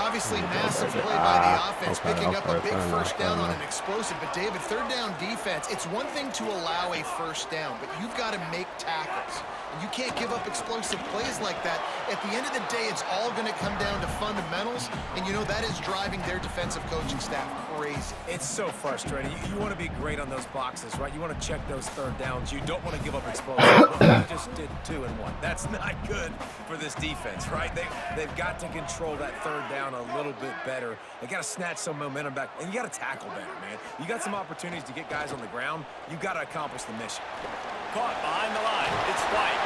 Obviously, massive play by the offense, picking up a big first down on enough. an explosive. But, David, third down defense, it's one thing to allow a first down, but you've got to make tackles. And you can't give up explosive plays like that. At the end of the day, it's all going to come down to fundamentals, and, you know, that is driving their defensive coaching staff crazy. It's so frustrating. You want to be great on those boxes, right? You want to check those third downs. You don't want to give up explosive. They just did 2 and 1. That's not good for this defense, right? They've got to control that third down a little bit better. They got to snatch some momentum back, and you got to tackle better, man. You got some opportunities to get guys on the ground. You got to accomplish the mission. Caught behind the line. It's White.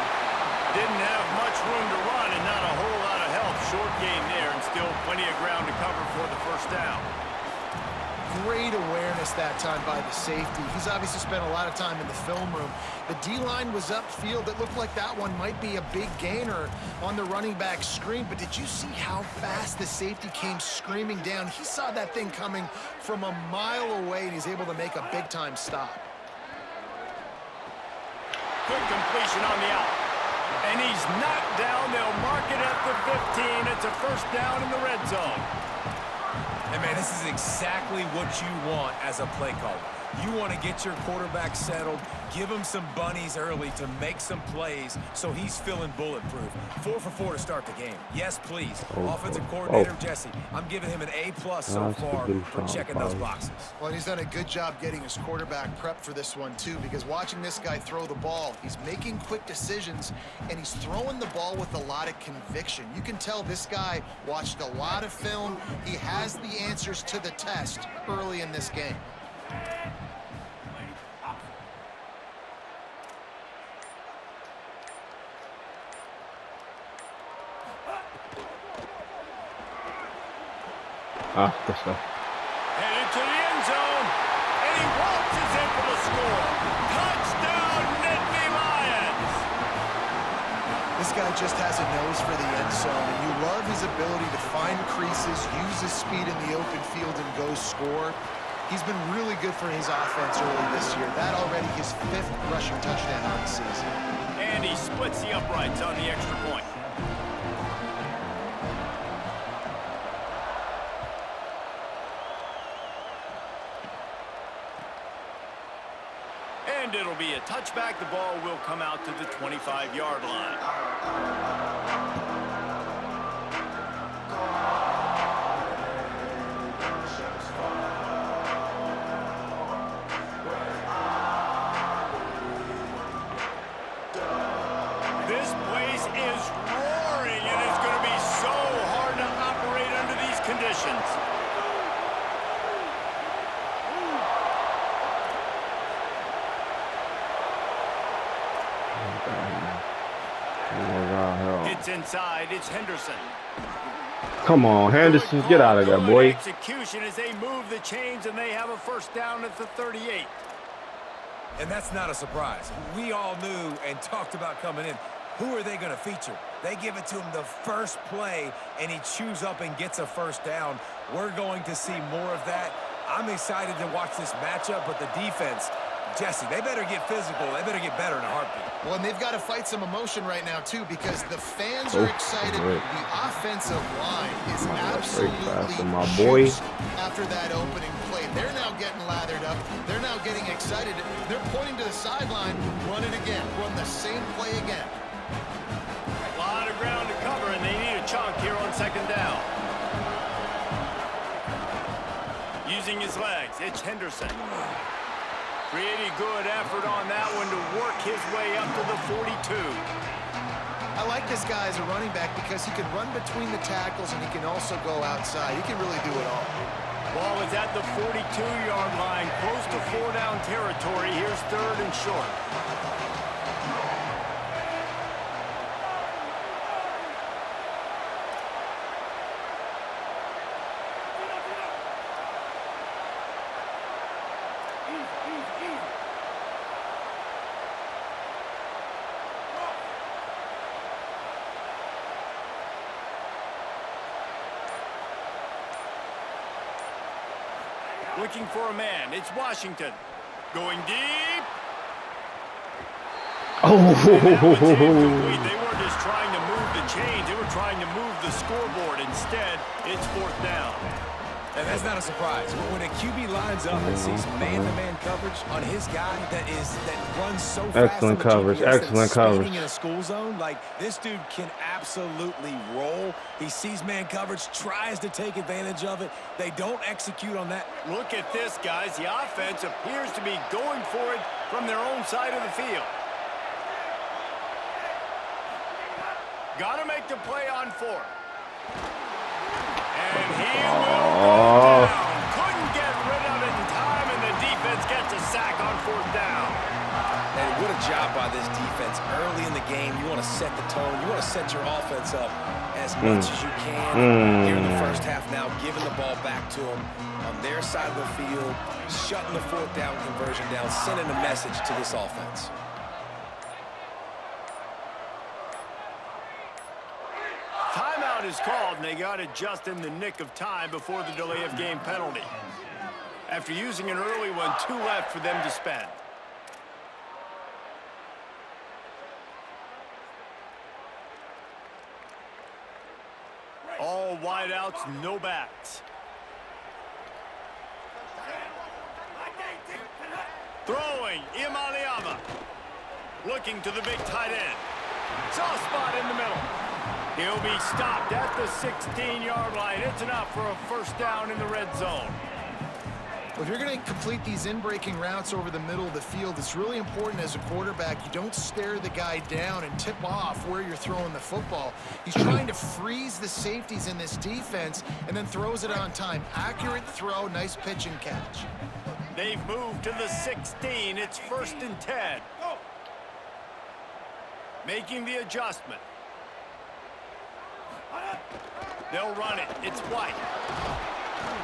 Didn't have much room to run and not a whole lot of help. Short gain there and still plenty of ground to cover for the first down. Great awareness that time by the safety. He's obviously spent a lot of time in the film room. The D-line was upfield. It looked like that one might be a big gainer on the running back screen, but did you see how fast the safety came screaming down? He saw that thing coming from a mile away, and he's able to make a big-time stop. Good completion on the out. And he's knocked down. They'll mark it at the 15. It's a first down in the red zone. And, man, this is exactly what you want as a play caller. You want to get your quarterback settled, give him some bunnies early to make some plays so he's feeling bulletproof. 4 for 4 to start the game. Yes, please. Offensive coordinator Jesse, I'm giving him an A+ so far for checking those boxes. Well, he's done a good job getting his quarterback prepped for this one, too, because watching this guy throw the ball, he's making quick decisions, and he's throwing the ball with a lot of conviction. You can tell this guy watched a lot of film. He has the answers to the test early in this game. Good stuff. Headed to the end zone, and he waltzes in for the score. Touchdown, Nittany Lions! This guy just has a nose for the end zone, and you love his ability to find creases, use his speed in the open field, and go score. He's been really good for his offense early this year. That already his 5th rushing touchdown on the season. And he splits the uprights on the extra point. And it'll be a touchback. The ball will come out to the 25-yard line. This place is roaring, and it's going to be so hard to operate under these conditions. It's inside. It's Henderson. Come on, Henderson, get out of there, boy. Execution as they move the chains, and they have a first down at the 38. And that's not a surprise. We all knew and talked about coming in. Who are they going to feature? They give it to him the first play, and he chews up and gets a first down. We're going to see more of that. I'm excited to watch this matchup, but the defense, Jesse, they better get physical. They better get better in a heartbeat. Well, and they've got to fight some emotion right now, too, because the fans are excited. Great. The offensive line is Great pass absolutely to my boy. juiced after that opening play. They're now getting lathered up. They're now getting excited. They're pointing to the sideline, run it again, run the same play again. A lot of ground to cover, and they need a chunk here on second down. Using his legs, it's Henderson. Pretty good effort on that one to work his way up to the 42. I like this guy as a running back because he can run between the tackles and he can also go outside. He can really do it all. Ball is at the 42-yard line, close to 4-down territory. Here's 3rd and short. Looking for a man. It's Washington. Going deep. Oh, They were weren't just trying to move the chains, they were trying to move the scoreboard. Instead, it's 4th down. And that's not a surprise. When a QB lines up and sees man-to-man coverage on his guy that runs so fast. Excellent coverage. Excellent coverage. In a school zone, like this dude can absolutely roll. He sees man coverage, tries to take advantage of it. They don't execute on that. Look at this, guys. The offense appears to be going for it from their own side of the field. Got to make the play on 4th. And he will go down. Couldn't get rid of it in time, and the defense gets a sack on 4th down. And what a job by this defense. Early in the game, you want to set the tone. You want to set your offense up as much as you can. Here in the first half now, giving the ball back to them on their side of the field, shutting the 4th down conversion down, sending a message to this offense. Timeout is called, and they got it just in the nick of time before the delay of game penalty. After using an early one, 2 left for them to spend. All wideouts, no backs. Throwing, Imaliama. Looking to the big tight end. Soft spot in the middle. He'll be stopped at the 16-yard line. It's enough for a 1st down in the red zone. Well, if you're going to complete these in-breaking routes over the middle of the field, it's really important as a quarterback you don't stare the guy down and tip off where you're throwing the football. He's trying to freeze the safeties in this defense and then throws it on time. Accurate throw, nice pitch and catch. They've moved to the 16. It's 1st and 10. Making the adjustment. They'll run it. It's White.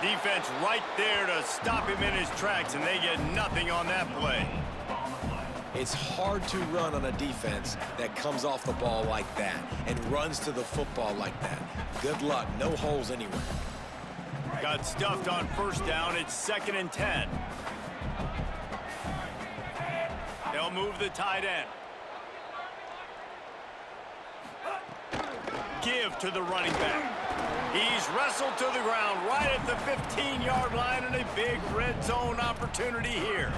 Defense right there to stop him in his tracks, and they get nothing on that play. It's hard to run on a defense that comes off the ball like that and runs to the football like that. Good luck. No holes anywhere. Got stuffed on 1st down. It's 2nd and 10. They'll move the tight end. Give to the running back. He's wrestled to the ground right at the 15-yard line, and a big red zone opportunity here.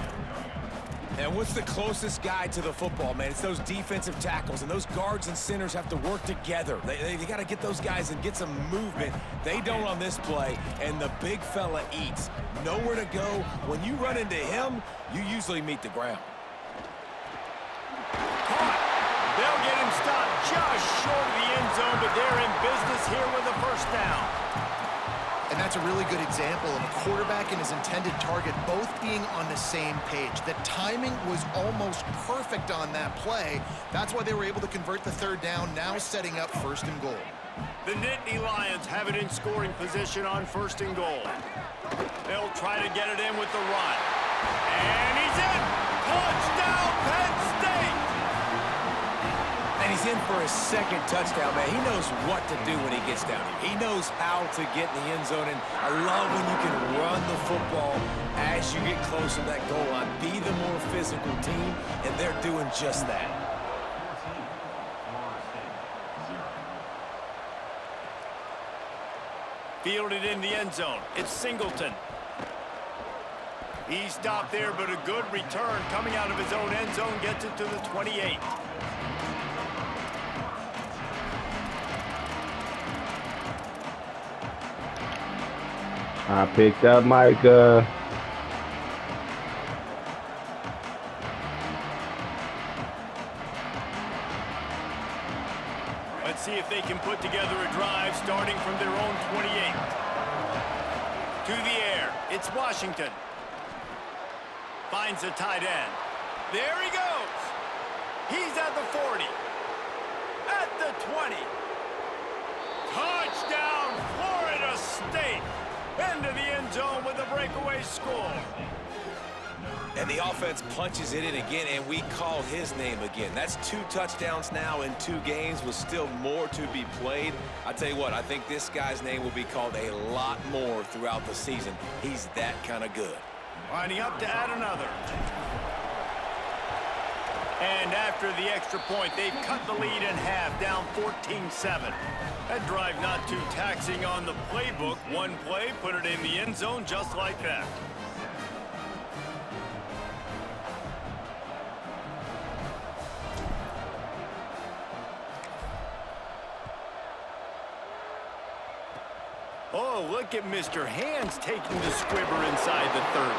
And what's the closest guy to the football, man? It's those defensive tackles, and those guards and centers have to work together. They got to get those guys and get some movement. They don't on this play, and the big fella eats. Nowhere to go. When you run into him, you usually meet the ground. Caught. They'll get him stopped just short of the end zone, but they're in business here with a 1st down. And that's a really good example of a quarterback and his intended target both being on the same page. The timing was almost perfect on that play. That's why they were able to convert the 3rd down, now setting up 1st and goal. The Nittany Lions have it in scoring position on 1st and goal. They'll try to get it in with the run. And he's in! Touchdown, Penn State! And he's in for his 2nd touchdown, man. He knows what to do when he gets down here. He knows how to get in the end zone, and I love when you can run the football as you get close to that goal line. Be the more physical team, and they're doing just that. Fielded in the end zone. It's Singleton. He stopped there, but a good return coming out of his own end zone gets it to the 28. I picked up Micah. Let's see if they can put together a drive starting from their own 28. To the air. It's Washington. Finds a tight end. There he goes. He's at the 40. At the 20. Touchdown, Florida State. Into the end zone with a breakaway score. And the offense punches it in again, and we call his name again. That's 2 touchdowns now in 2 games with still more to be played. I tell you what, I think this guy's name will be called a lot more throughout the season. He's that kind of good. Lining up to add another. And after the extra point, they've cut the lead in half, down 14-7. That drive not too taxing on the playbook. One play, put it in the end zone just like that. Oh, look at Mr. Hands taking the squibber inside the 30.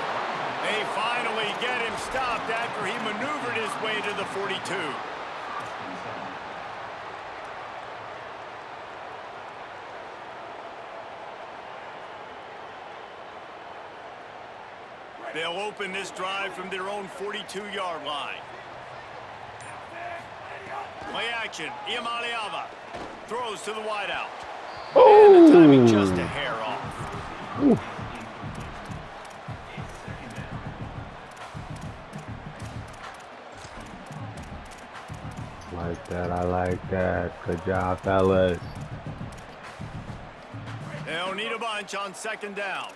They finally get him stopped after he maneuvered his way to the 42. They'll open this drive from their own 42-yard line. Play action, Imaliava throws to the wideout. And the timing just a hair off. Ooh. Like that, I like that. Good job, fellas. They'll need a bunch on second down.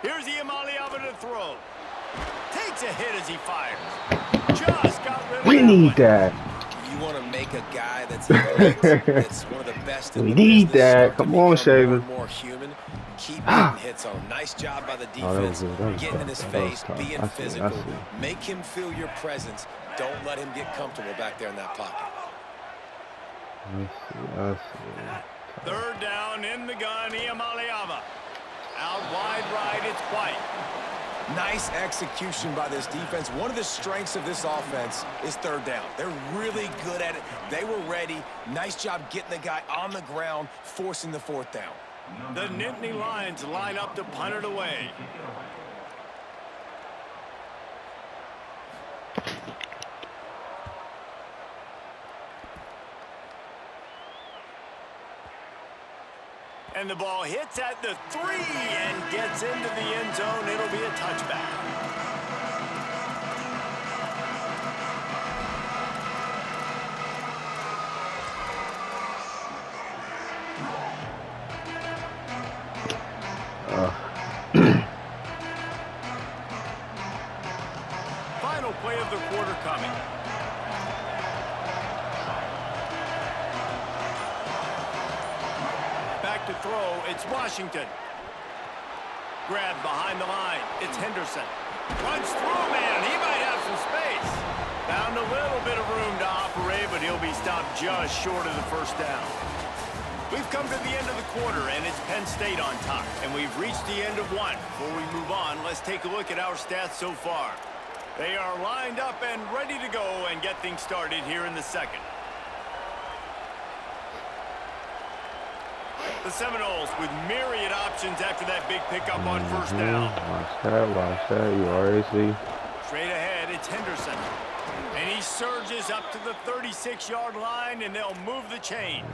Here's Imaliava to throw. Takes a hit as he fires. Just got rid of We need that. You want to make a guy that's that's one of the best in We the need business, that. start to Come on, become Shaver. more and more human. Keep getting hits on him. Nice job by the defense, that was getting in his tough. face, That was tough. being I see, I physical. see. Make him feel your presence. Don't let him get comfortable back there in that pocket. I see. third down in the gun, Imaliava. Out wide right, it's White. Nice execution by this defense. One of the strengths of this offense is third down. They're really good at it. They were ready. Nice job getting the guy on the ground, forcing the fourth down. The Nittany Lions line up to punt it away. And the ball hits at the 3 and gets into the end zone. It'll be a touchback. Final play of the quarter coming. Back to throw, it's Washington. Grab behind the line, it's Henderson. Runs through, man, he might have some space. Found a little bit of room to operate, but he'll be stopped just short of the first down. We've come to the end of the quarter, and it's Penn State on top. And we've reached the end of one. Before we move on, let's take a look at our stats so far. They are lined up and ready to go and get things started here in the second. The Seminoles with myriad options after that big pickup on first down. Watch that. You already see. Straight ahead, it's Henderson. And he surges up to the 36-yard line, and they'll move the chains.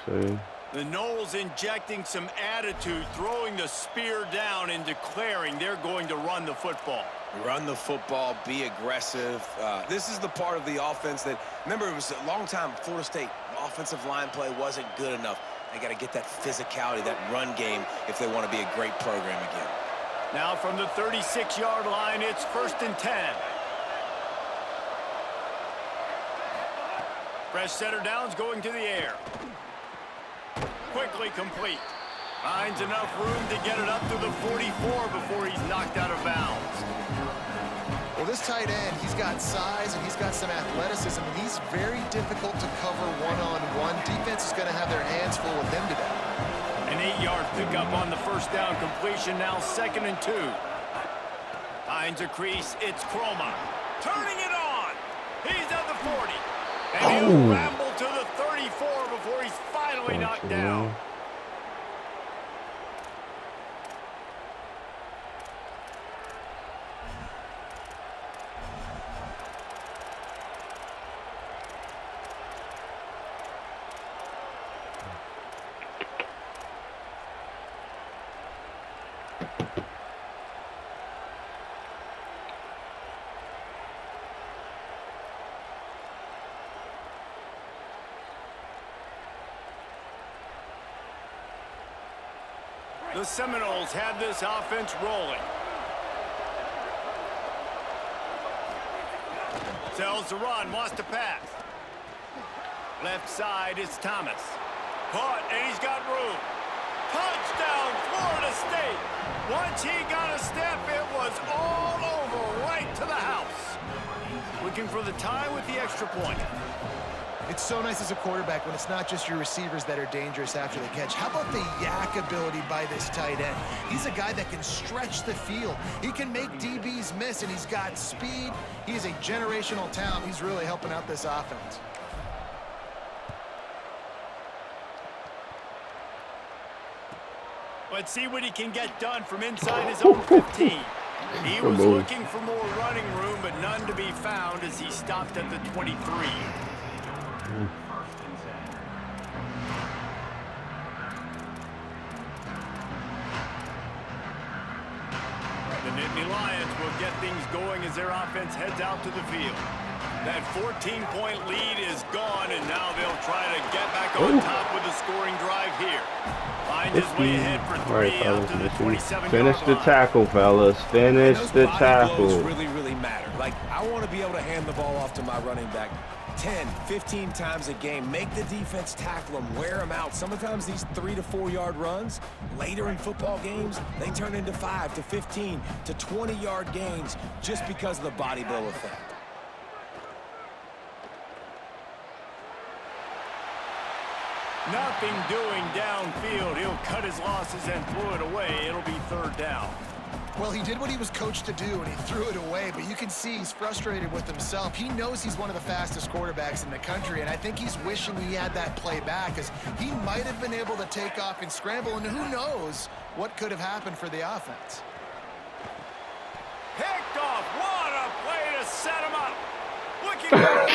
See. The Noles injecting some attitude, throwing the spear down and declaring they're going to run the football. Run the football, be aggressive. This is the part of the offense that, remember, it was a long time, Florida State offensive line play wasn't good enough. They got to get that physicality, that run game, if they want to be a great program again. Now from the 36-yard line, it's 1st and 10. Fresh center downs going to the air. Quickly complete. Finds enough room to get it up to the 44 before he's knocked out of bounds. Well, this tight end, he's got size and he's got some athleticism, and he's very difficult to cover one-on-one. Defense is going to have their hands full with him today. An 8-yard pickup on the first down completion, now 2nd and 2. Finds a crease, it's Croma. Turning it on. He's at the 40. And he'll ramble to the 34 before he's finally knocked down. The Seminoles have this offense rolling. Sells the run, wants to pass. Left side is Thomas. Caught, and he's got room. Touchdown, Florida State. Once he got a step, it was all over, right to the house. Looking for the tie with the extra point. It's so nice as a quarterback when it's not just your receivers that are dangerous after the catch. How about the yak ability by this tight end? He's a guy that can stretch the field. He can make DBs miss, and he's got speed. He's a generational talent. He's really helping out this offense. Let's see what he can get done from inside his own 15. He was looking for more running room, but none to be found as he stopped at the 23. The Nittany Lions will get things going as their offense heads out to the field. That 14-point lead is gone, and now they'll try to get back on top with a scoring drive here. Finds his way ahead for three out to the 27-yard line. Finish the tackle, fellas. Finish the tackle. Really matter. Like, I want to be able to hand the ball off to my running back 10, 15 times a game. Make the defense tackle them, wear them out. Sometimes these 3 to 4 yard runs, later in football games, they turn into 5 to 15 to 20-yard gains just because of the body blow effect. Nothing doing downfield. He'll cut his losses and throw it away. It'll be third down. Well, he did what he was coached to do, and he threw it away, but you can see he's frustrated with himself. He knows he's one of the fastest quarterbacks in the country, and I think he's wishing he had that play back, because he might have been able to take off and scramble, and who knows what could have happened for the offense. Picked off. What a play to set him up. Looking good.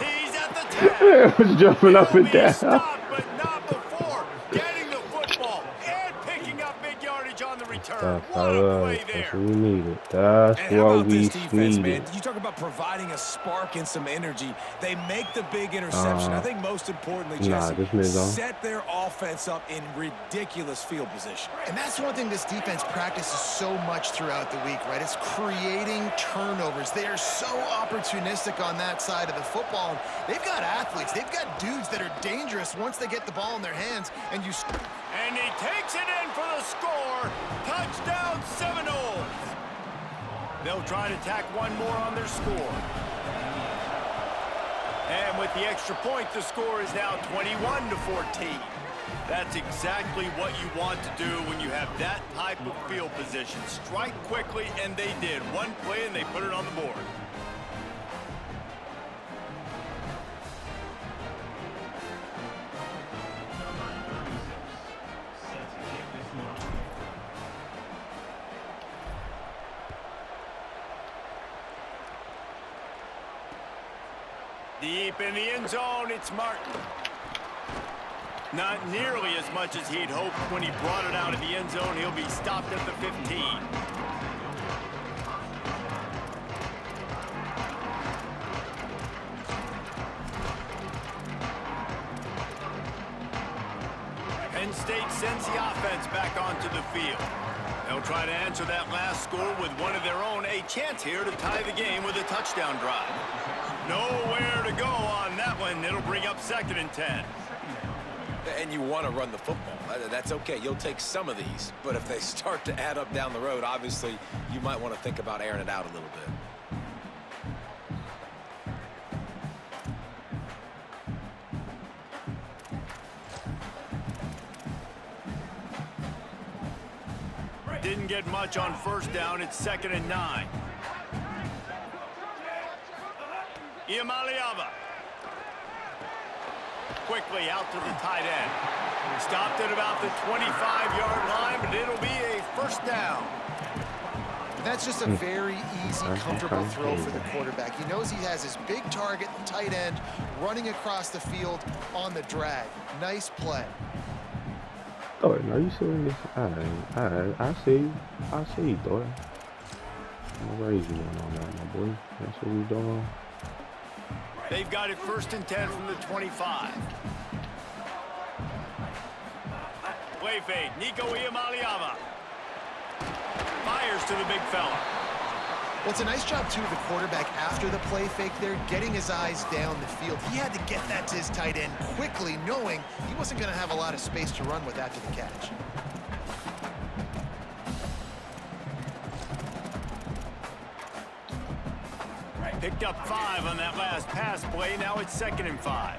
He's at the 10. He was jumping up and down. Stopped, but not before getting the football and picking up big yardage on the return. What a play there. That's what we needed. That's what we needed. Man, you talk about providing a spark and some energy. They make the big interception. I think most importantly, Jesse, set their offense up in ridiculous field position. And that's one thing this defense practices so much throughout the week, right? It's creating turnovers. They are so opportunistic on that side of the football. They've got athletes. They've got dudes that are dangerous once they get the ball in their hands. And he takes it in for the score. Touchdown, Seminoles. They'll try to tack one more on their score. And with the extra point, the score is now 21-14. That's exactly what you want to do when you have that type of field position. Strike quickly, and they did. One play, and they put it on the board. Deep in the end zone, it's Martin. Not nearly as much as he'd hoped when he brought it out of the end zone. He'll be stopped at the 15. Penn State sends the offense back onto the field. They'll try to answer that last score with one of their own. A chance here to tie the game with a touchdown drive. Nowhere to go on that one. It'll bring up 2nd and 10. And you want to run the football. That's okay. You'll take some of these. But if they start to add up down the road, obviously, you might want to think about airing it out a little bit. Didn't get much on first down. It's 2nd and 9. Iamaleava. Quickly out to the tight end. Stopped at about the 25-yard line, but it'll be a first down. That's just a very easy, comfortable throw for the quarterback. He knows he has his big target, the tight end, running across the field on the drag. Nice play. Oh, are you serious? I see you, daughter. I'm raising one on that, my boy. That's what we doing. They've got it 1st and 10 from the 25. Play fake. Nico Iamaleava. Fires to the big fella. Well, it's a nice job, too, of the quarterback after the play fake there, getting his eyes down the field. He had to get that to his tight end quickly, knowing he wasn't going to have a lot of space to run with after the catch. Picked up 5 on that last pass play. Now it's 2nd and 5.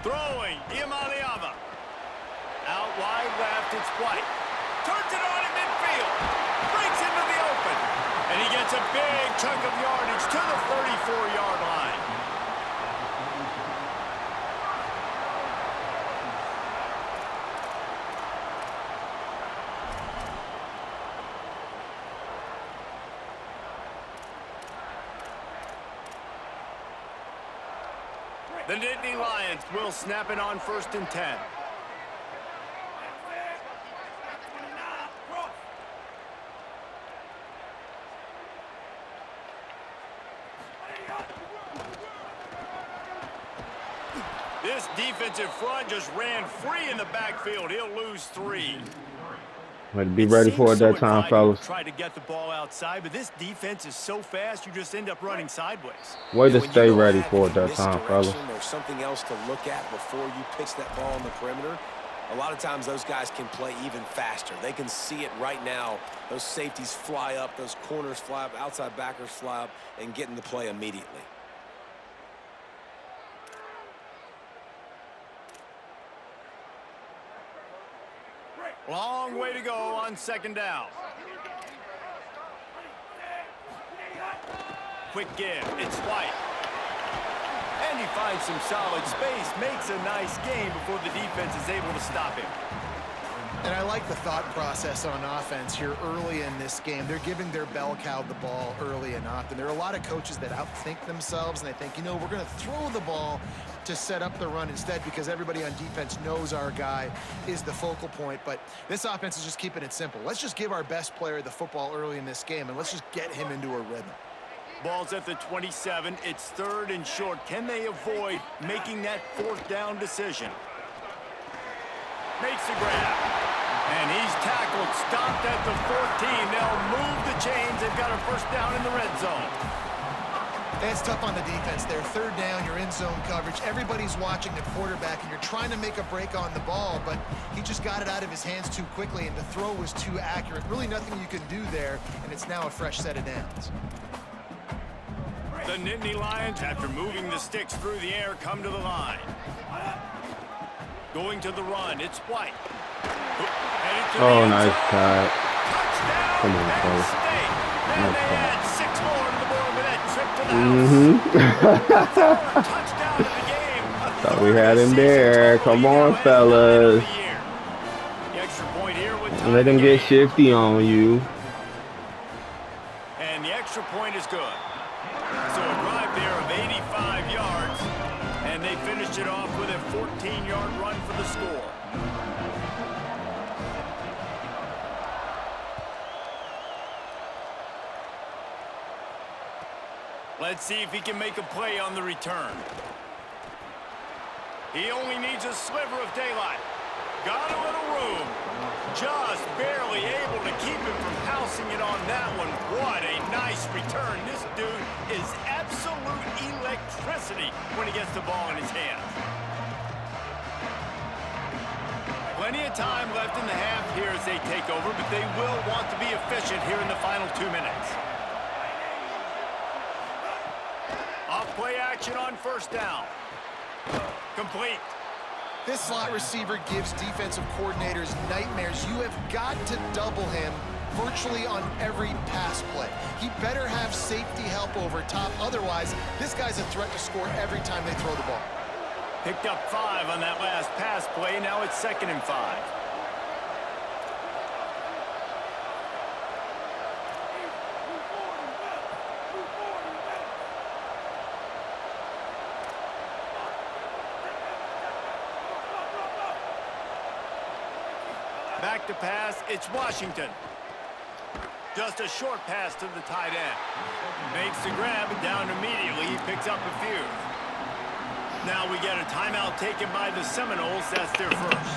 Throwing, Iamaleava. Out wide left, it's White. Turns it on in midfield. Breaks into the open. And he gets a big chunk of yardage to the 34-yard line. The Nittany Lions will snap it on 1st and 10. This defensive front just ran free in the backfield. He'll lose 3. Be ready for it that time, fellas. Try to get the ball outside, but this defense is so fast, you just end up running sideways. Way to stay ready for it that time, fellas. There's something else to look at before you pitch that ball on the perimeter. A lot of times those guys can play even faster. They can see it right now. Those safeties fly up, those corners fly up, outside backers fly up, and get in the play immediately. Long way to go on 2nd down. Quick give. It's White. And he finds some solid space. Makes a nice gain before the defense is able to stop him. And I like the thought process on offense here early in this game. They're giving their bell cow the ball early and often. There are a lot of coaches that outthink themselves, and they think, you know, we're going to throw the ball to set up the run instead because everybody on defense knows our guy is the focal point. But this offense is just keeping it simple. Let's just give our best player the football early in this game, and let's just get him into a rhythm. Ball's at the 27. It's 3rd and short. Can they avoid making that 4th down decision? Makes the grab. And he's tackled, stopped at the 14. They'll move the chains. They've got a 1st down in the red zone. It's tough on the defense there. 3rd down, you're in zone coverage. Everybody's watching the quarterback, and you're trying to make a break on the ball, but he just got it out of his hands too quickly, and the throw was too accurate. Really nothing you can do there, and it's now a fresh set of downs. The Nittany Lions, after moving the sticks through the air, come to the line. Going to the run, it's White. Oh, nice cut. Touchdown, Come on, Penn fellas. State. And Nice they cut. add 6 more to the board with that trip to the house. Touchdown to the game. Thought we had him there. Come on, fellas. The extra point here with time Let him to get game. shifty on you. And the extra point is good. So a drive there of 85 yards. And they finished it off with a 14-yard run for the score. Let's see if he can make a play on the return. He only needs a sliver of daylight. Got a little room. Just barely able to keep him from housing it on that one. What a nice return. This dude is absolute electricity when he gets the ball in his hands. Plenty of time left in the half here as they take over, but they will want to be efficient here in the final 2 minutes. Off-play action on 1st down. Complete. This slot receiver gives defensive coordinators nightmares. You have got to double him virtually on every pass play. He better have safety help over top. Otherwise, this guy's a threat to score every time they throw the ball. Picked up 5 on that last pass play. Now it's 2nd and 5. Back to pass, it's Washington. Just a short pass to the tight end. Makes the grab, and down immediately. He picks up a few. now we get a timeout taken by the Seminoles. That's their first.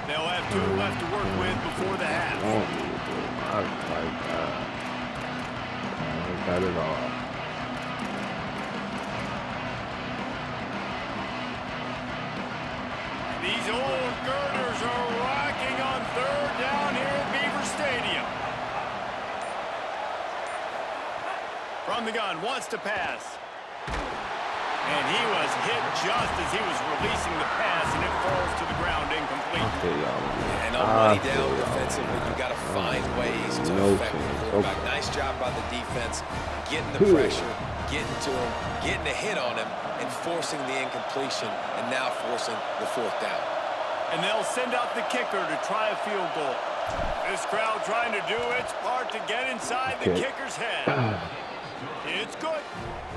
They'll have 2 left to work with before the half. I like that at all. These old girders are rocking on 3rd down here at Beaver Stadium. From the gun, wants to pass. And he was hit just as he was releasing the pass, and it falls to the ground incomplete. And on money down defensively, you got to find ways to affect the quarterback. Nice job by the defense, getting the pressure, getting to him, getting a hit on him, and forcing the incompletion, and now forcing the 4th down. And they'll send out the kicker to try a field goal. This crowd trying to do its part to get inside the kicker's head. It's good.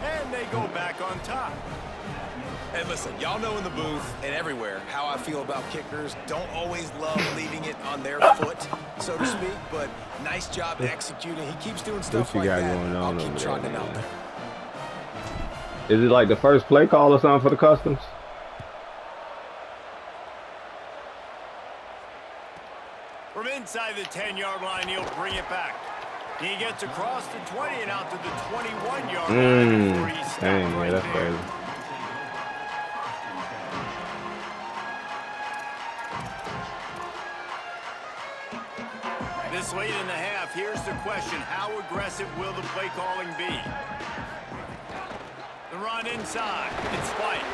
And they go back on top. And listen, y'all know in the booth and everywhere how I feel about kickers. Don't always love leaving it on their foot, so to speak, but nice job executing. He keeps doing stuff like that. I'll keep trotting him out there. Is it like the first play call or something for the Customs? From inside the 10-yard line, he'll bring it back. He gets across the 20 and out to the 21-yard line before he stops right that's there. crazy. This late in the half, here's the question. How aggressive will the play calling be? The run inside. It's Spike.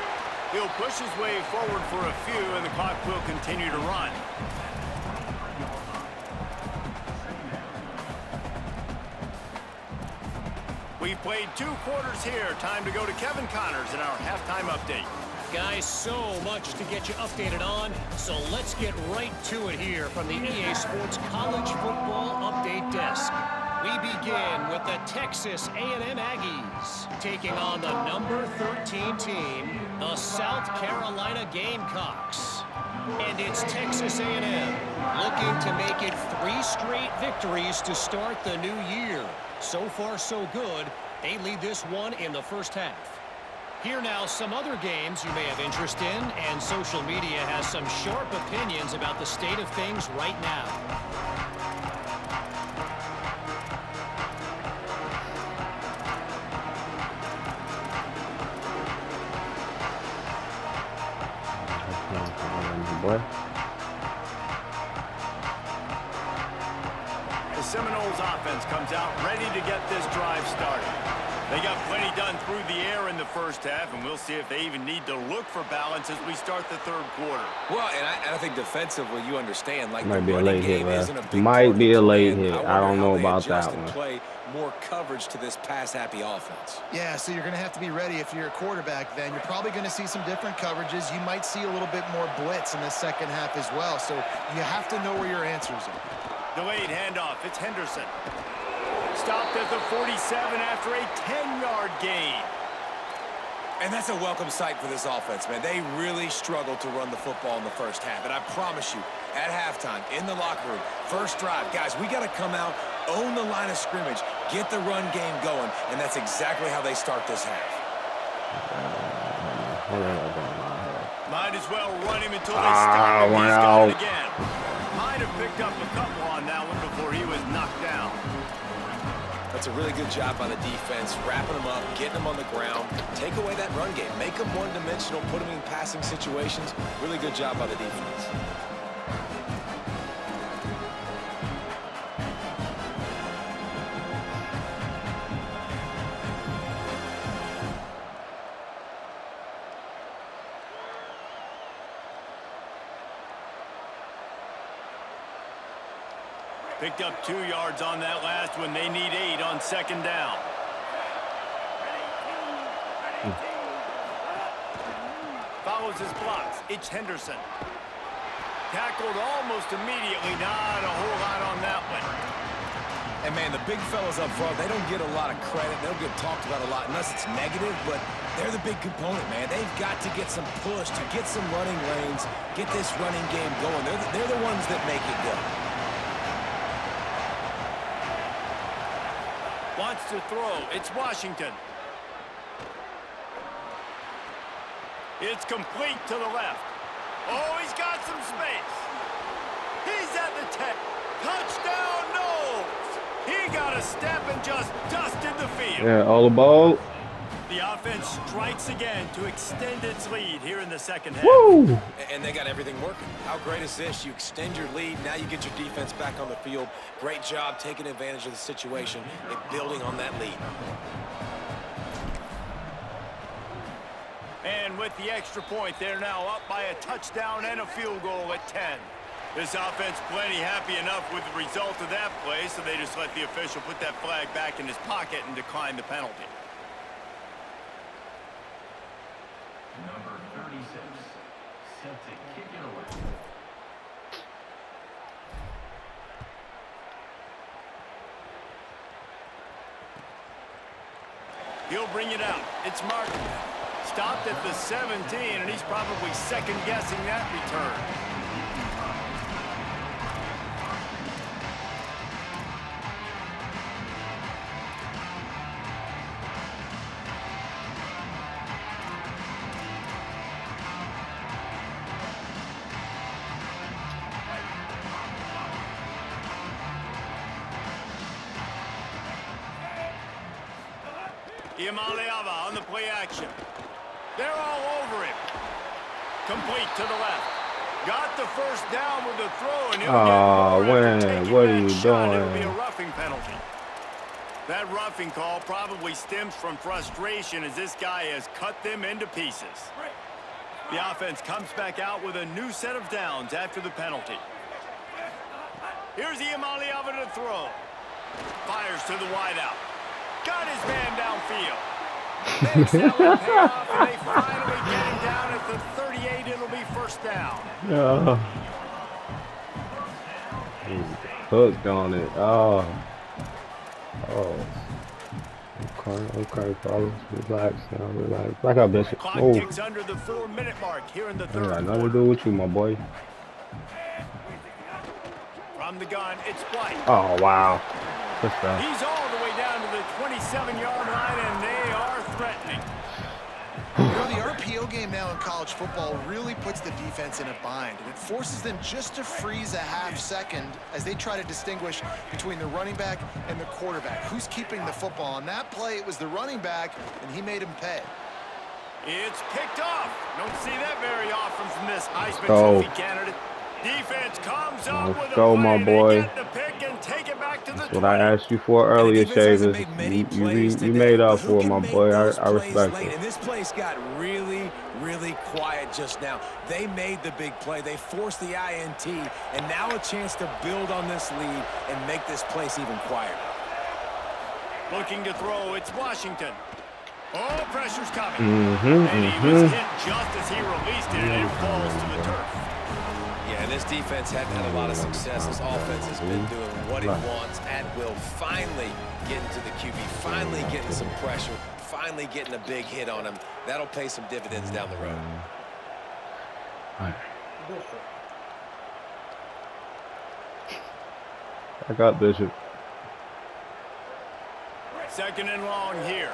He'll push his way forward for a few, and the clock will continue to run. We've played 2 quarters here. Time to go to Kevin Connors in our halftime update. Guys, so much to get you updated on, so let's get right to it here from the EA Sports College Football Update Desk. We begin with the Texas A&M Aggies taking on the number 13 team, the South Carolina Gamecocks. And it's Texas A&M looking to make it 3 straight victories to start the new year. So far, so good. They lead this one in the first half. Here now, some other games you may have interest in, and social media has some sharp opinions about the state of things right now. Boy. The Seminoles offense comes out ready to get this drive started. They got plenty done through the air in the first half, and we'll see if they even need to look for balance as we start the 3rd quarter. Well, and I think defensively, you understand, like Might the be a running late hit, game man. isn't a big Might part be of a the late plan. hit. I don't know about that one. Play more coverage to this pass-happy offense. Yeah, so you're going to have to be ready if you're a quarterback then. You're probably going to see some different coverages. You might see a little bit more blitz in the second half as well, so you have to know where your answers are. Delayed handoff. It's Henderson. Stopped at the 47 after a 10-yard gain. And that's a welcome sight for this offense, man. They really struggled to run the football in the first half. And I promise you, at halftime, in the locker room, first drive, guys, we got to come out, own the line of scrimmage, get the run game going, and that's exactly how they start this half. Might as well run him until they stop him. He's got it again. Might have picked up a couple on that one before he was knocked down. That's a really good job by the defense, wrapping them up, getting them on the ground, take away that run game, make them one-dimensional, put them in passing situations. Really good job by the defense. Picked up 2 yards on that last one. They need 8 on 2nd down. Follows his blocks. It's Henderson. Tackled almost immediately. Not a whole lot on that one. And, man, the big fellas up front, they don't get a lot of credit. They don't get talked about a lot unless it's negative, but they're the big component, man. They've got to get some push, to get some running lanes, get this running game going. They're the ones that make it go. Wants to throw. It's Washington. It's complete to the left. Oh, he's got some space. He's at the 10. Touchdown, Knowles. He got a step and just dusted the field. Yeah, all the ball. The offense strikes again to extend its lead here in the second half. Woo! And they got everything working. How great is this? You extend your lead. Now you get your defense back on the field. Great job taking advantage of the situation and building on that lead. And with the extra point, they're now up by a touchdown and a field goal at 10. This offense plenty happy enough with the result of that play, so they just let the official put that flag back in his pocket and decline the penalty. Number 36, set to kick it away. He'll bring it out. It's Martin. Stopped at the 17, and he's probably second-guessing that return. Imaliava on the play action. They're all over him. Complete to the left. Got the first down with the throw, and what are you doing? It'll be a roughing penalty. That roughing call probably stems from frustration as this guy has cut them into pieces. The offense comes back out with a new set of downs after the penalty. Here's Imaliava to throw. Fires to the wideout. Got his man downfield. Makes that one pay off, and they finally get him down at the 38. It'll be first down. He's hooked on it. Oh. Okay, fellas. Relax now, relax. Back up, Bishop. Clock Oh. ticks under the 4-minute mark here in the third Got nothing to quarter. do with you, my boy. From the gun, it's White. Oh, wow. Good stuff. He's all the way down to the 27-yard line, and they are threatening. You know, the RPO game now in college football really puts the defense in a bind, and it forces them just to freeze a half second as they try to distinguish between the running back and the quarterback. Who's keeping the football? On that play, it was the running back, and he made him pay. It's picked off. Don't see that very often from this Heisman Go. Trophy candidate. Defense comes up Let's with a go, play. my boy. They get the pick and take it back to the 20. What I asked you for earlier, Shavers. You made up for it, my boy. I respect it. And this place got really, really quiet just now. They made the big play. They forced the INT, and now a chance to build on this lead and make this place even quieter. Looking to throw, it's Washington. Oh, pressure's coming. Mm-hmm, And he was hit just as he released it, and it falls to the turf. Yeah, and this defense hadn't had a lot of success. This offense has been doing what it wants at will. Finally getting to the QB, finally getting some pressure, finally getting a big hit on him. That'll pay some dividends down the road. I got Bishop. Second and long here.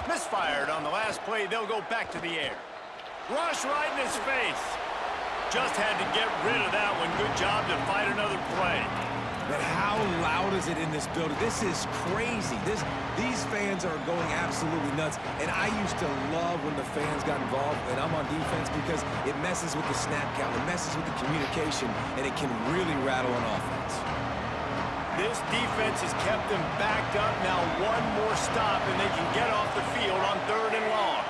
Misfired on the last play. They'll go back to the air. Rush right in his face. Just had to get rid of that one. Good job to fight another play. But how loud is it in this building? This is crazy. These fans are going absolutely nuts. And I used to love when the fans got involved, and I'm on defense, because it messes with the snap count, it messes with the communication, and it can really rattle an offense. This defense has kept them backed up. Now one more stop, and they can get off the field on third and long.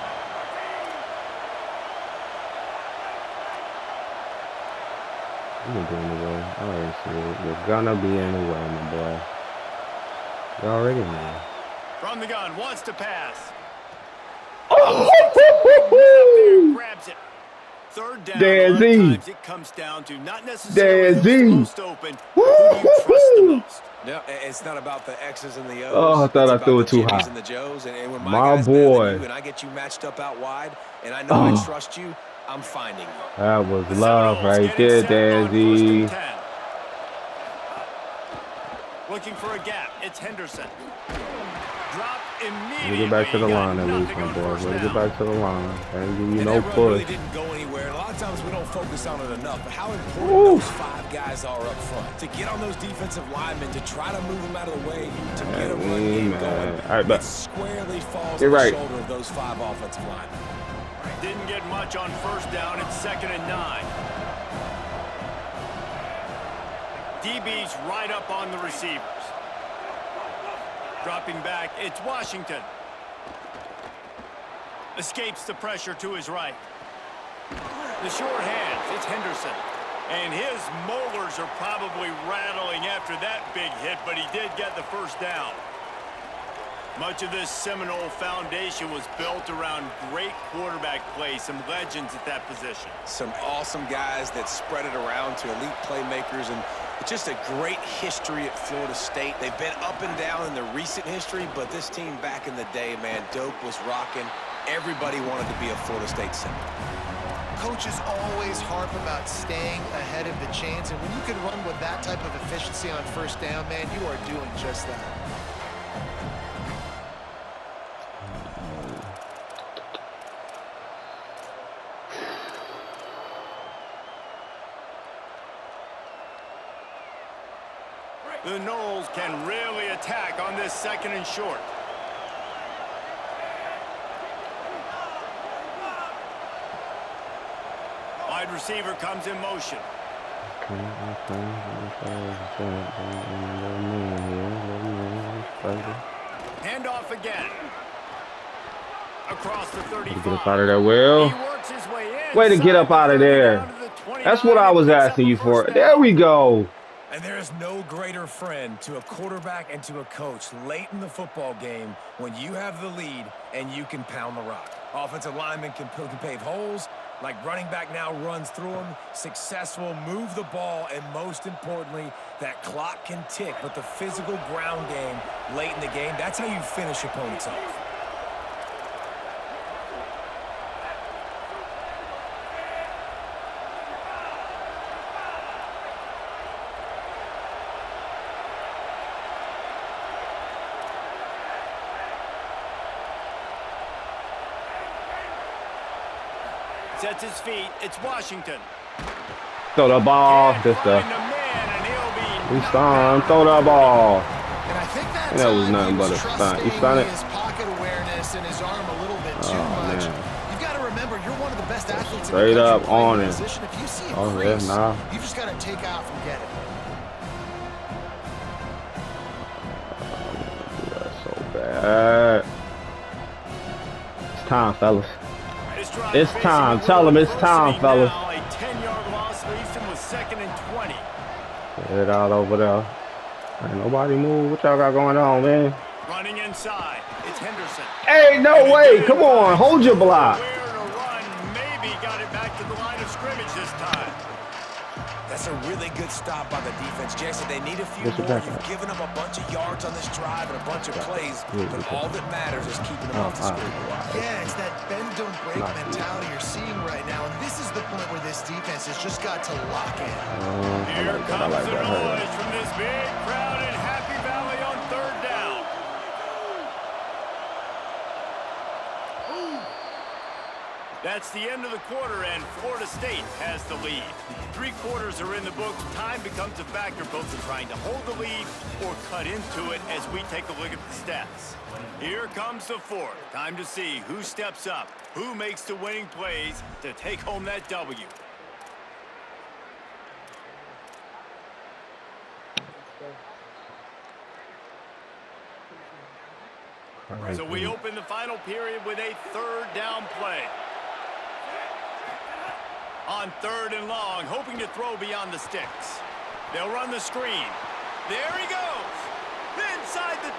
You're gonna be in the way. I already see it. You're gonna be in the way, my boy. You already know. From the gun, wants to pass. Oh! Grabs it. Third down. Dan A lot of Z. times it comes down to not necessarily Dan who's Z. the most open, who do you trust the most. No, it's not about the X's and the O's. Oh, I thought It's I about threw the it too Jimmies high. and the Joes, and when My guys better than boy. you and I get you matched up out wide, and I know I trust you, I'm finding you. That was The love Seminoles right getting there, set on first Daddy. and 10. looking for a gap. It's Henderson. Drop Let immediately. me get back to the Got line at least, nothing my on boys. first Let me get down. back to the line. And give you And no that run really push. didn't go anywhere. A lot of times we don't focus on it enough, but how important Woo. those 5 guys are up front. To get on those defensive linemen, to try to move them out of the way, to get a run game going. All right, It squarely falls Get on the right. shoulder of those 5 offensive linemen. Didn't get much on first down. It's 2nd and 9. DB's right up on the receivers. Dropping back, it's Washington. Escapes the pressure to his right. The short hands, it's Henderson. And his molars are probably rattling after that big hit, but he did get the first down. Much of this Seminole foundation was built around great quarterback play, some legends at that position. Some awesome guys that spread it around to elite playmakers, and just a great history at Florida State. They've been up and down in the recent history, but this team back in the day, man, Doak was rocking. Everybody wanted to be a Florida State Seminole. Coaches always harp about staying ahead of the chains, and when you can run with that type of efficiency on first down, man, you are doing just that. The Noles can really attack on this 2nd and short. Wide receiver comes in motion. Handoff again. Across the 35. Get up out of there, Will. He works his way in. Way to get up out of there. That's what I was asking you for. There we go. And there is no greater friend to a quarterback and to a coach late in the football game when you have the lead and you can pound the rock. Offensive linemen can pave holes, like running back now runs through them, successful, move the ball, and most importantly, that clock can tick. But the physical ground game late in the game, that's how you finish opponents off. Sets his feet. It's Washington. Throw the ball. Can't Just find the man, and he'll be we knocked stunned. out. Throw the ball. And I think That was nothing but a stunt. You stunned it? His pocket awareness and his arm a little bit too much. Man. You've got to remember, you're one of the best athletes Straight in the up country playing on the it. position. If you see a Oh, yeah, crease, nah. you just got to take off and get it. That's so bad. It's time, fellas. It's time. Tell him it's time, fellas. Now, a 10-yard loss leaves him with 2nd and 20. Head out over there. Ain't nobody move. What y'all got going on, man? Running inside. It's Henderson. Hey, no way. Come on. Hold your block. Where to run. Maybe got it back to the line of scrimmage this time. That's a really good stop by the defense, Jason. They need a few Where's the more. back You've at? given up a bunch of yards on this drive and a bunch of plays, Yeah, but yeah. all that matters is keeping them off the screen. Yeah, it's that bend, don't break Not mentality you're seeing right now. And this is the point where this defense has just got to lock in. I Here like that. I comes like the that. noise from this big crowd in Happy Valley on 3rd down. That's the end of the quarter, and Florida State has the lead. 3 quarters are in the books. Time becomes a factor both in trying to hold the lead or cut into it as we take a look at the stats. Here comes the 4th. Time to see who steps up, who makes the winning plays to take home that W. So we open the final period with a 3rd down play. On 3rd and long, hoping to throw beyond the sticks. They'll run the screen. There he goes. Inside the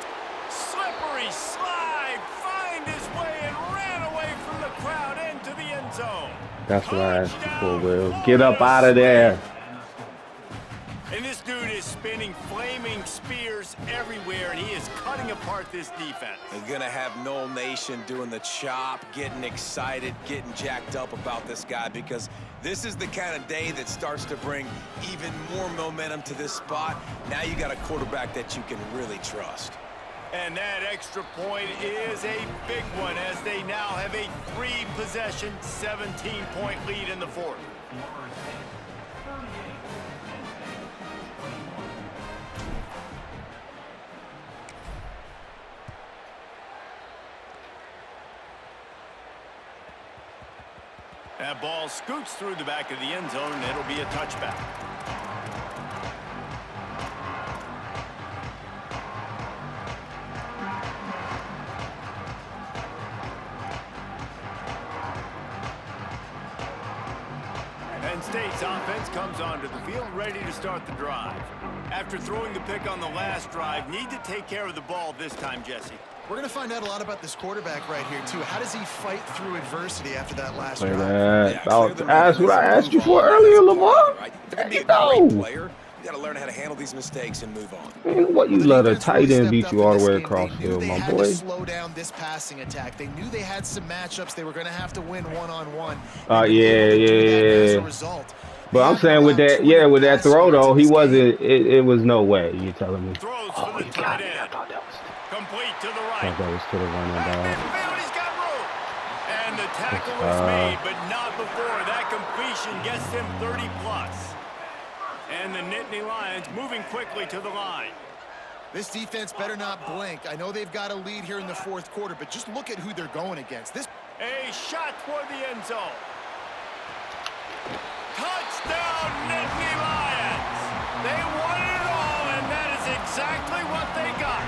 slippery slide. Find his way and ran away from the crowd into the end zone. That's what I asked you for, Will. Get up out of there. And this dude is spinning flaming spears everywhere, and he is cutting apart this defense. They're going to have Noel Nation doing the chop, getting excited, getting jacked up about this guy, because this is the kind of day that starts to bring even more momentum to this spot. Now you got a quarterback that you can really trust. And that extra point is a big one, as they now have a 3-possession, 17-point lead in the fourth. That ball scoots through the back of the end zone, and it'll be a touchback. Penn State's offense comes onto the field ready to start the drive. After throwing the pick on the last drive, need to take care of the ball this time, Jesse. We're going to find out a lot about this quarterback right here, too. How does he fight through adversity after that last drive? That's what I asked you for earlier, Lamar. There you go. Player. You got to learn how to handle these mistakes and move on. Man, what you let a tight end beat you all the way across field, my boy? They slow down this passing attack. They knew they had some matchups they were going to have to win one-on-one. Yeah. But I'm saying with that throw though, he wasn't. It was no way. You telling me? Oh, he got it. I thought that was complete to the right. I thought that was to the running back. He's got room. And the tackle is made, but not before. That completion gets him 30+. And the Nittany Lions moving quickly to the line. This defense better not blink. I know they've got a lead here in the fourth quarter, but just look at who they're going against. A shot toward the end zone. Touchdown, Nittany Lions! They won it all, and that is exactly what they got.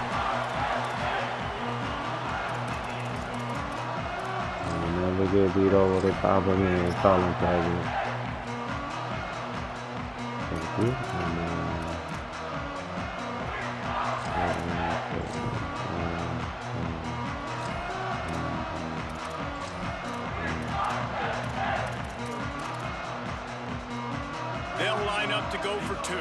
You never get beat over the top of me and calling private. Thank you. They'll line up to go for 2.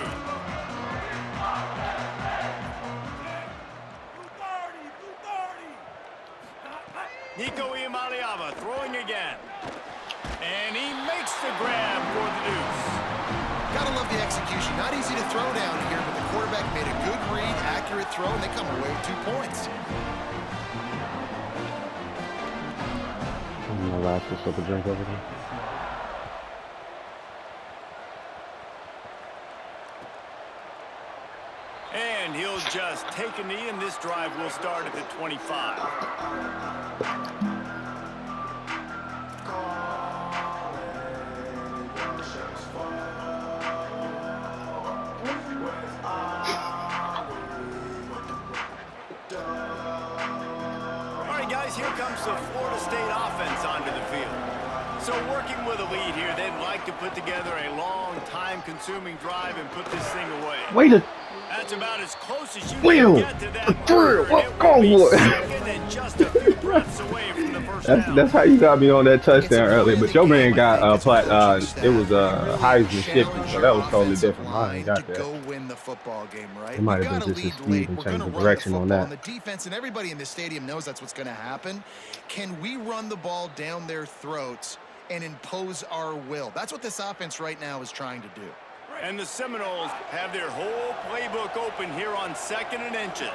Nico Iamaleava throwing again. And he makes the grab for the deuce. Gotta love the execution. Not easy to throw down here, but the quarterback made a good read, accurate throw, and they come away with 2 points. I'm gonna last this up a drink over there. And he'll just take a knee, and this drive will start at the 25. All right, guys, here comes the Florida State offense onto the field. So working with a lead here, they'd like to put together a long, time-consuming drive and put this thing away. That's about as close as you can get to that marker. That's how you got me on that touchdown earlier. But your man got it was Heisman shifty, so that was totally different. I ain't got that. Go win the football game, right? It might have been just a speed and change of direction on that. The defense and everybody in the stadium knows that's what's going to happen. Can we run the ball down their throats and impose our will? That's what this offense right now is trying to do. And the Seminoles have their whole playbook open here on 2nd and inches.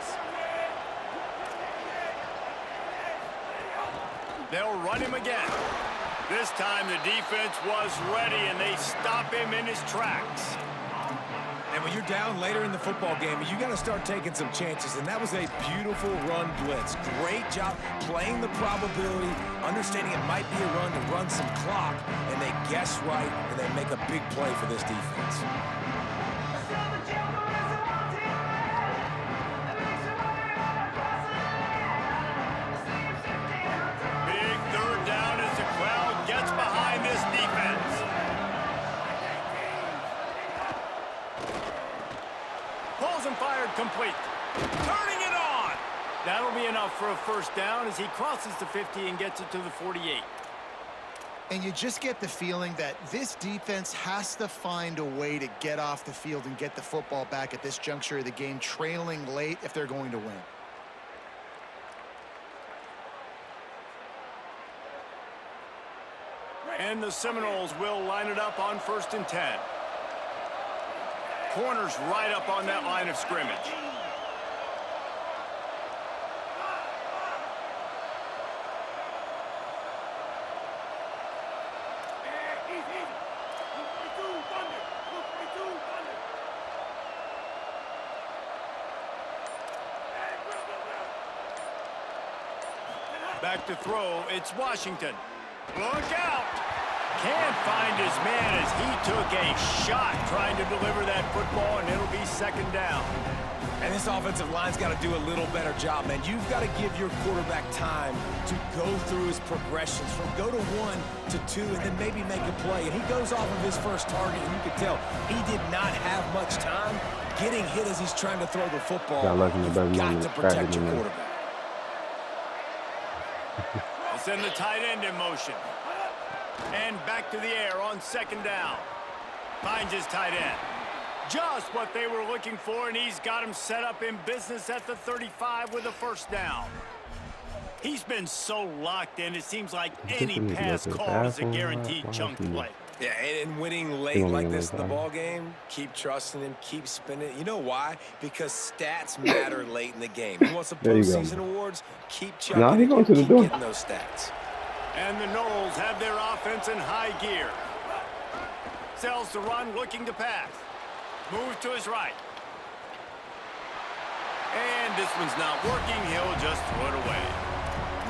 They'll run him again. This time the defense was ready, and they stop him in his tracks. And when you're down later in the football game, you got to start taking some chances, and that was a beautiful run blitz. Great job playing the probability, understanding it might be a run to run some clock, and they guess right, and they make a big play for this defense. Big 3rd down as the crowd gets behind this defense. Pulls and fired complete. Turning it on. That'll be enough for a 1st down as he crosses the 50 and gets it to the 48. And you just get the feeling that this defense has to find a way to get off the field and get the football back at this juncture of the game, trailing late if they're going to win. And the Seminoles will line it up on 1st and 10. Corners right up on that line of scrimmage. Back to throw, it's Washington. Look out! Can't find his man as he took a shot trying to deliver that football, and it'll be 2nd down. And this offensive line's got to do a little better job, man. You've got to give your quarterback time to go through his progressions from go to 1 to 2 and then maybe make a play. And he goes off of his first target, and you can tell he did not have much time getting hit as he's trying to throw the football. You've got to protect your quarterback. Send the tight end in motion. And back to the air on 2nd down. Finds his tight end. Just what they were looking for, and he's got him set up in business at the 35 with a 1st down. He's been so locked in, it seems like any pass call is a guaranteed chunk play. Yeah, and winning late like this in the ball game, keep trusting him, keep spinning. You know why? Because stats matter late in the game. You want some postseason awards? Keep chucking it, keep getting those stats. And the Noles have their offense in high gear. Sells the run, looking to pass. Moves to his right. And this one's not working. He'll just throw it away.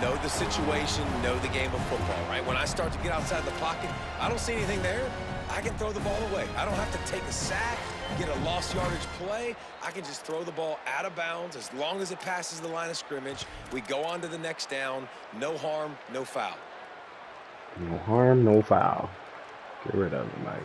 Know the situation, know the game of football, right? When I start to get outside the pocket, I don't see anything there. I can throw the ball away. I don't have to take a sack, get a lost yardage play. I can just throw the ball out of bounds as long as it passes the line of scrimmage. We go on to the next down. No harm, no foul. No harm, no foul. Get rid of it, Mike.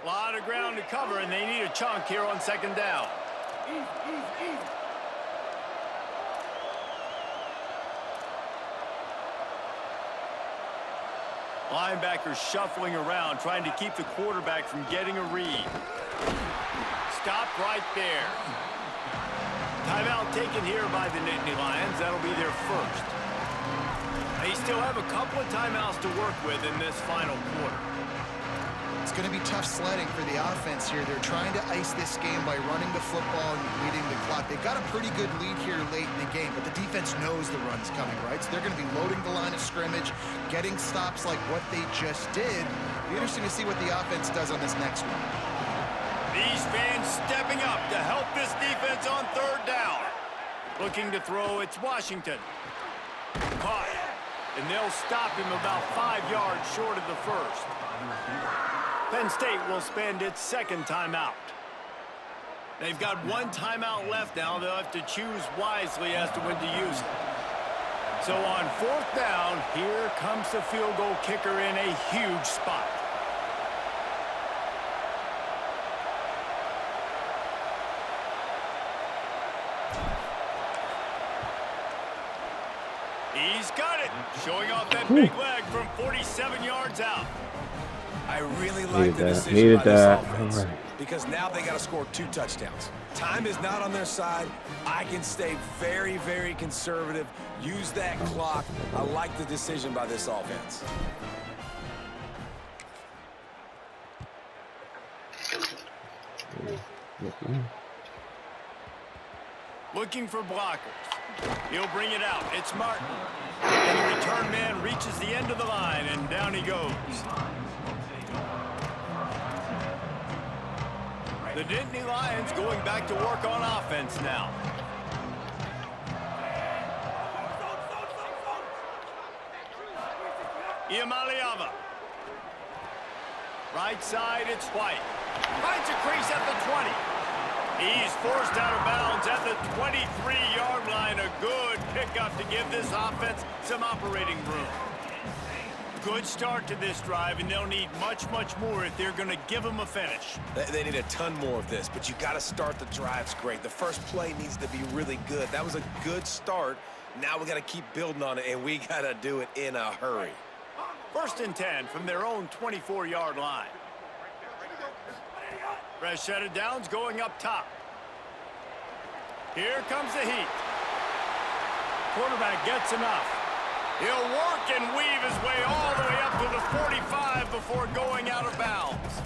A lot of ground to cover, and they need a chunk here on 2nd down. Linebackers shuffling around, trying to keep the quarterback from getting a read. Stopped right there. Timeout taken here by the Nittany Lions. That'll be their 1st. They still have a couple of timeouts to work with in this final quarter. It's going to be tough sledding for the offense here. They're trying to ice this game by running the football and bleeding the clock. They've got a pretty good lead here late in the game, but the defense knows the run's coming, right? So they're going to be loading the line of scrimmage, getting stops like what they just did. It'll be interesting to see what the offense does on this next one. These fans stepping up to help this defense on 3rd down. Looking to throw, it's Washington. Caught. And they'll stop him about 5 yards short of the 1st. Penn State will spend its 2nd timeout. They've got 1 timeout left now. They'll have to choose wisely as to when to use it. So on 4th down, here comes the field goal kicker in a huge spot. He's got it, showing off that big leg from 47 yards out. I really like the decision by this offense because now they got to score 2 touchdowns. Time is not on their side. I can stay very, very conservative. Use that clock. I like the decision by this offense. Looking for blockers. He'll bring it out. It's Martin. And the return man reaches the end of the line, and down he goes. The Nittany Lions going back to work on offense now. Iamaleava. Right side, it's White. Finds a crease at the 20. He's forced out of bounds at the 23-yard line. A good pickup to give this offense some operating room. Good start to this drive, and they'll need much, much more if they're going to give them a finish. They need a ton more of this, but you got to start the drives great. The first play needs to be really good. That was a good start. Now we got to keep building on it, and we got to do it in a hurry. 1st and 10 from their own 24-yard line. Fresh set of downs going up top. Here comes the heat. Quarterback gets enough. He'll work and weave his way all the way up to the 45 before going out of bounds.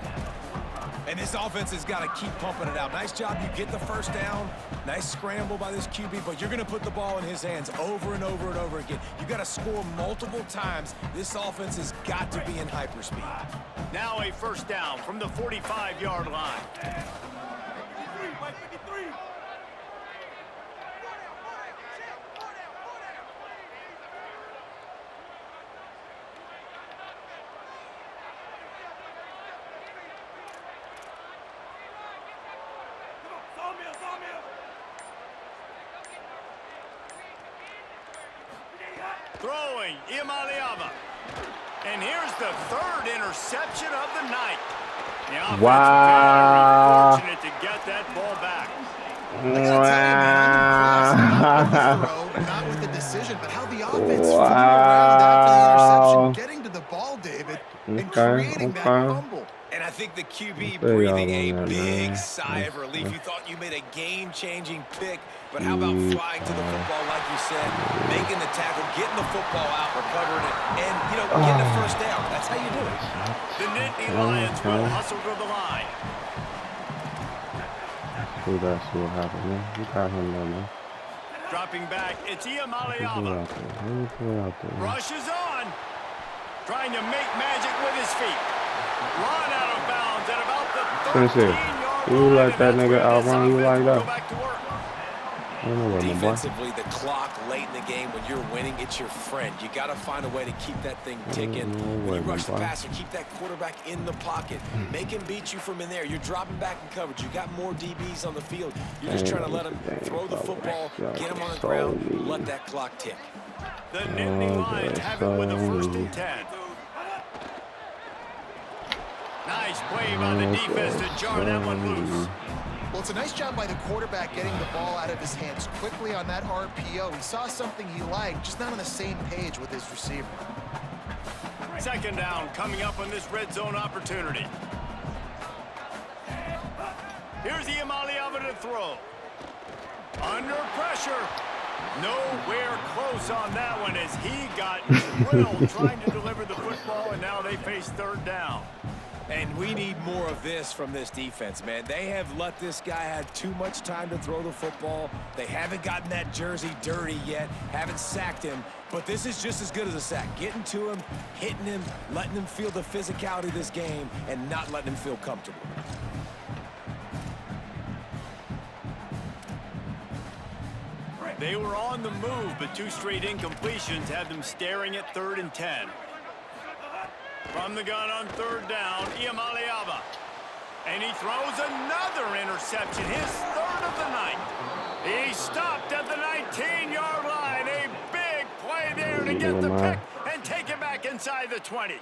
And this offense has got to keep pumping it out. Nice job. You get the first down. Nice scramble by this QB, but you're going to put the ball in his hands over and over and over again. You got to score multiple times. This offense has got to be in hyperspeed. Now a 1st down from the 45-yard line. Throwing, Imaliava. And here's the 3rd interception of the night. The offense Wow. very fortunate to get that ball back. I gotta tell you, man, I'm impressed. Not with the throw, not with the decision, but how the offense flew around after the interception, getting to the ball, David, and creating that fumble. And I think the QB There y'all breathing on a that, big man. sigh of relief. You thought you made a game-changing pick, but how about flying to the football, like you said, making the tackle, getting the football out, recovering it, and, getting the first down. That's how you do it. The Nittany Lions will hustle to the line. That's what happened, man. You got him there, man. Dropping back, it's Put it Imaliava. out there. Let me put it out there, man. Rushes on. Trying to make magic with his feet. Run out of bounds at about the Finish it. 13-yard You line. let that and nigga that's where outrun this you like offense will that? go back to work. I don't know where my boy. Defensively, the clock late in the game, when you're winning, it's your friend. You got to find a way to keep that thing ticking. When you rush the passer, keep that quarterback in the pocket. Make him beat you from in there. You're dropping back in coverage. You got more DBs on the field. You're just trying to let him throw the football, get him on the ground, let that clock tick. The Nittany Lions have it with a 1st and 10. Nice play by the defense to jar that one loose. Well, it's a nice job by the quarterback getting the ball out of his hands quickly on that RPO. He saw something he liked, just not on the same page with his receiver. 2nd down coming up on this red zone opportunity. Here's Imaliava to throw. Under pressure. Nowhere close on that one as he got drilled trying to deliver the football, and now they face 3rd down. And we need more of this from this defense, man. They have let this guy have too much time to throw the football. They haven't gotten that jersey dirty yet, haven't sacked him. But this is just as good as a sack. Getting to him, hitting him, letting him feel the physicality of this game, and not letting him feel comfortable. They were on the move, but 2 straight incompletions had them staring at 3rd and 10. From the gun on 3rd down, Imaliava. And he throws another interception, his 3rd of the night. He stopped at the 19-yard line. A big play there to get the pick and take it back inside the 20.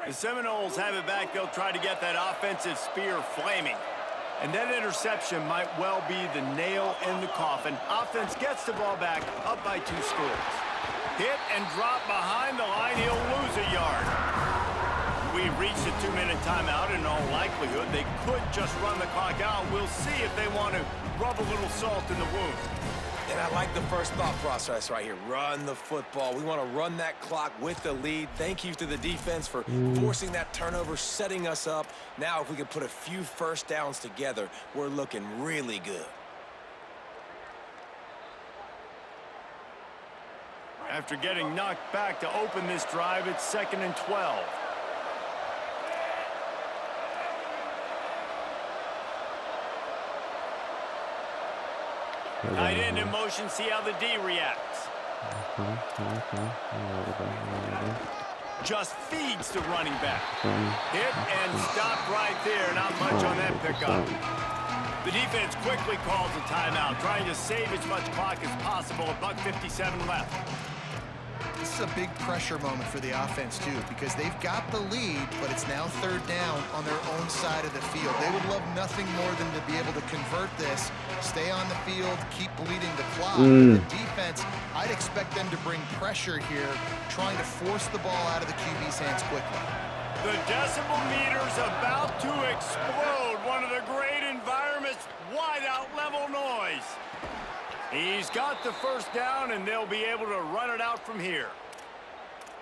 The Seminoles have it back. They'll try to get that offensive spear flaming. And that interception might well be the nail in the coffin. Offense gets the ball back, up by 2 scores. Hit and drop behind the line. He'll lose a yard. We've reached a 2-minute timeout. In all likelihood, they could just run the clock out. We'll see if they want to rub a little salt in the wound. And I like the first thought process right here. Run the football. We want to run that clock with the lead. Thank you to the defense for forcing that turnover, setting us up. Now, if we can put a few first downs together, we're looking really good. After getting knocked back to open this drive, it's 2nd and 12. Tight end in motion, see how the D reacts. Just feeds the running back. Hit and stopped right there. Not much on that pickup. The defense quickly calls a timeout, trying to save as much clock as possible. $1:57 left. This is a big pressure moment for the offense, too, because they've got the lead, but it's now third down on their own side of the field. They would love nothing more than to be able to convert this, stay on the field, keep bleeding the clock. The defense, I'd expect them to bring pressure here, trying to force the ball out of the QB's hands quickly. The decibel meter's about to explode. One of the great environments, wide-out level noise. He's got the first down, and they'll be able to run it out from here.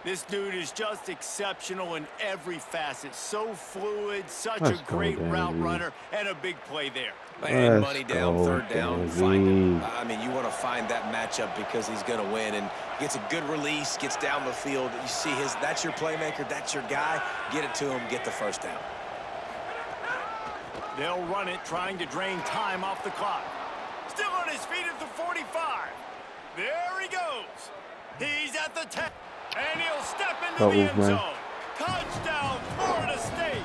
This dude is just exceptional in every facet. So fluid, such a great route runner, and a big play there. And money down, third down, find him. I mean, you want to find that matchup because he's going to win, and gets a good release, gets down the field. You see that's your playmaker, that's your guy. Get it to him, get the first down. They'll run it, trying to drain time off the clock. Still on his feet at the 45. There he goes. He's at the 10. And he'll step into the end zone. Touchdown, Florida State.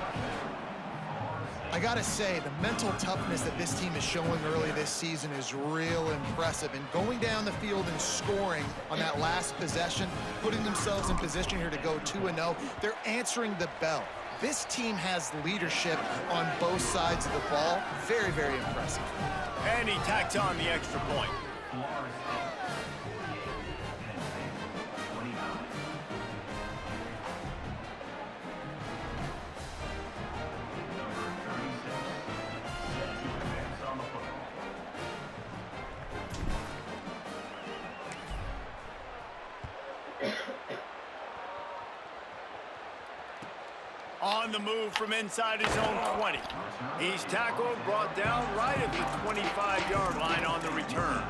I got to say, the mental toughness that this team is showing early this season is real impressive. And going down the field and scoring on that last possession, putting themselves in position here to go 2-0, they're answering the bell. This team has leadership on both sides of the ball. Very, very impressive. And he tacks on the extra point. On the move from inside his own 20. He's tackled, brought down right at the 25-yard line on the return.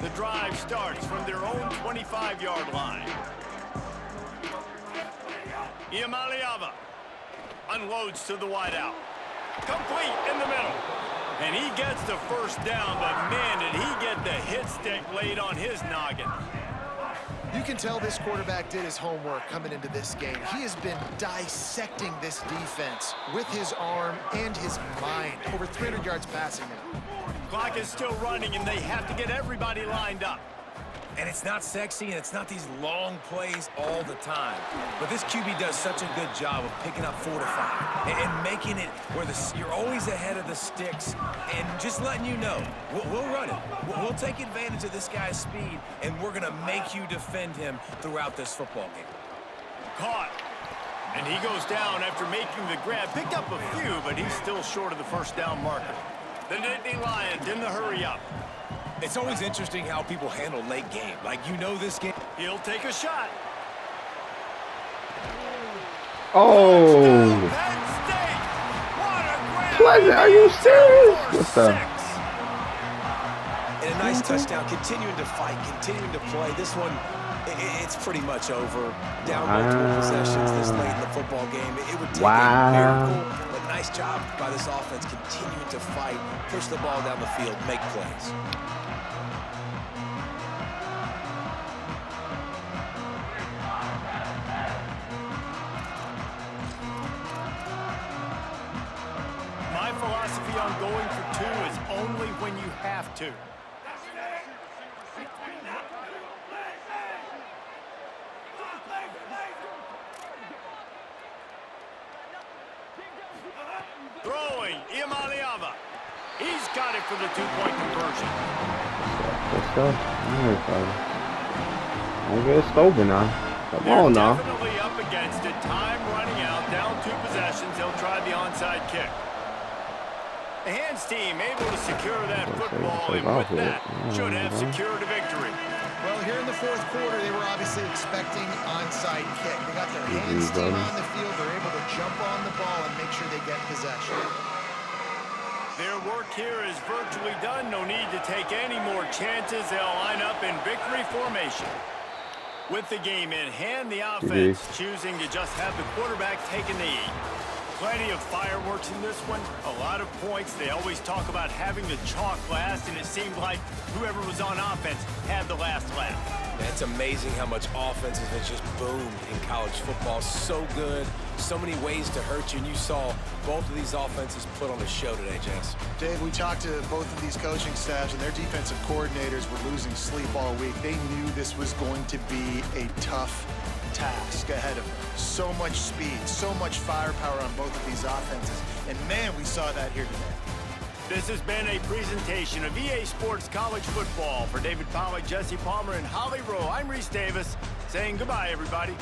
The drive starts from their own 25-yard line. Iamaleava unloads to the wideout. Complete in the middle. And he gets the first down, but man, did he get the hit stick laid on his noggin. You can tell this quarterback did his homework coming into this game. He has been dissecting this defense with his arm and his mind. Over 300 yards passing now. Clock is still running, and they have to get everybody lined up. And it's not sexy, and it's not these long plays all the time. But this QB does such a good job of picking up 4 to 5 and making it where you're always ahead of the sticks and just letting you know, we'll run it. We'll take advantage of this guy's speed, and we're going to make you defend him throughout this football game. Caught. And he goes down after making the grab. Picked up a few, but he's still short of the first down marker. The Nittany Lions in the hurry up. It's always interesting how people handle late game. Like, you know this game. He'll take a shot. Oh! Penn State! What a grab! What? Are you serious? What's up? And a nice touchdown. Continuing to fight, continuing to play. This one, it's pretty much over. Down multiple possessions this late in the football game. It would take a miracle, but nice job by this offense continuing to fight, push the ball down the field, make plays. My philosophy on going for 2 is only when you have to. Throwing, Iamaleava. He's got it for the 2-point conversion. Let's go. All right, fellas. Don't get stupid now. Come on now. Definitely up against it. Time running out. Down 2 possessions. He'll try the onside kick. The hands team able to secure that football, and with that, should have secured a victory. Well, here in the fourth quarter, they were obviously expecting onside kick. They got their hands team on the field. They're able to jump on the ball and make sure they get possession. Their work here is virtually done. No need to take any more chances. They'll line up in victory formation. With the game in hand, the offense choosing to just have the quarterback take a knee. Plenty of fireworks in this one. A lot of points. They always talk about having the chalk last, and it seemed like whoever was on offense had the last laugh. It's amazing how much offense has just boomed in college football. So good, so many ways to hurt you, and you saw both of these offenses put on a show today, Jess. Dave, we talked to both of these coaching staffs, and their defensive coordinators were losing sleep all week. They knew this was going to be a tough task ahead of them. So much speed, so much firepower on both of these offenses, and man, we saw that here today. This has been a presentation of EA Sports College Football. For David Pollack, Jesse Palmer, and Holly Rowe, I'm Reese Davis, saying goodbye, everybody.